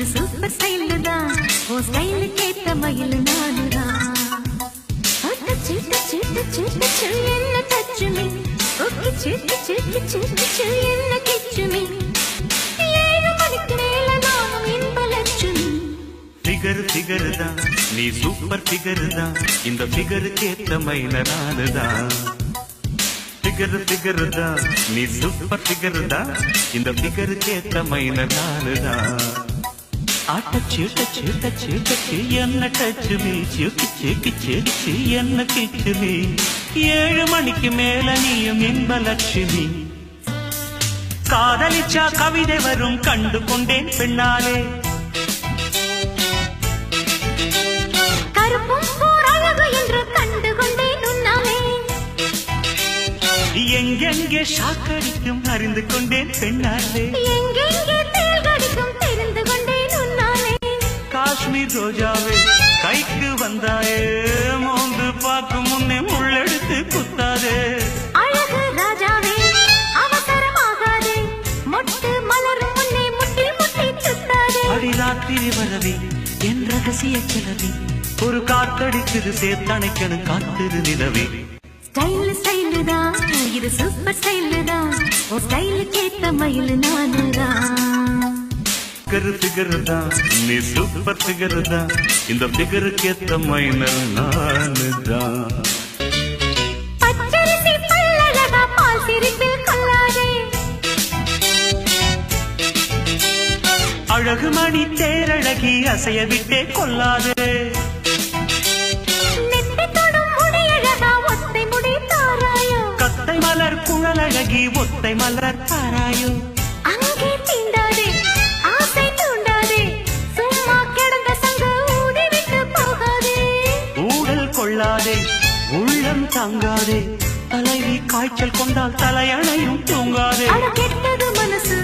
இது super style தான் ஓ style கேட்ட மயில் நானுதான் டச்சு டச்சு டச்சு டச்சு என்ன டச்சு மீ ஓகே சிட்டு சிட்டு சிட்டு சிட்டு என்ன கிச்சு மீ ஏழு மணிக்கு மேல நானும் இன்பலட்சுமி ஃபிகர் ஃபிகர் தான் நீ சூப்பர் ஃபிகர் தான் இந்த ஃபிகருக்கு ஏத்த மயில் நானுதான் ஃபிகர் ஃபிகர் தான் நீ சூப்பர் ஃபிகர் தான் இந்த ஃபிகருக்கு ஏத்த மயில் நானுதான் டச்சு டச்சு டச்சு டச்சு என்ன டச்சு மீ சிக்கு சிக்கு சிக்கு என்ன கிச்சு மீ ஏழு மணிக்கு மேல நீயும் இன்பலட்சுமி காதலிச்சா கவிதை வரும் கண்டு கொண்டேன் பெண்ணாலே கருப்பும் போராளவு என்று கண்டு கொண்டேன் உன்னாலே எங்கெங்கே ஷாக்கடிக்கும் அறிந்து கொண்டேன் பெண்ணாலே எங்கெங்கே தேல்கடிக்கும் தெரிந்து கொண்டேன் உன்னாலே காஷ்மீர் ரோஜாவே கைக்கு வந்தாயே மோந்து பார்க்கும் முன்னே முள்ளெடுத்து குத்தாதே அழகு ராஜாவே அவசரமாகாதே மொட்டு மலரும் முன்னே முட்டி முட்டி சுத்தாதே அடிராத்திரி வரவே என் ரகசிய கிளவி ஒரு காத்தடிக்குது சேர்த்தணைக்கணும் காத்திரு நிலவே ஸ்டைல் ஸ்டைல் தான் இது சூப்பர் ஸ்டைல் தான் ஓ ஸ்டைல் கேட்ட மயில் நானுதான் ஃபிகர் ஃபிகர் தான் நீ சூப்பர் ஃபிகர் தான் இந்த ஃபிகருக்கு ஏத்த மைனர் நானுதான் பச்சரிசி பல்லழகா பால் சிரிப்பில் கொள்ளாதே அழகு மணி தேரழகி அசைய விட்டே கொள்ளாதே நெத்தி தொடும் முடியழகா ஒத்தை முடி தாராயோ கத்தை மலர் குழலழகி ஒத்தை மலர் தாராயோ அங்கே தீண்டாதே ஆசை தூண்டாதே சும்மா கிடந்த சங்கு ஊதி விட்டு போகாதே ஊடல் கொள்ளாதே உள்ளம் தாங்காதே தலைவி காய்ச்சல் கொண்டால் தலையணையும் தூங்காதே அட கெட்டது மனசு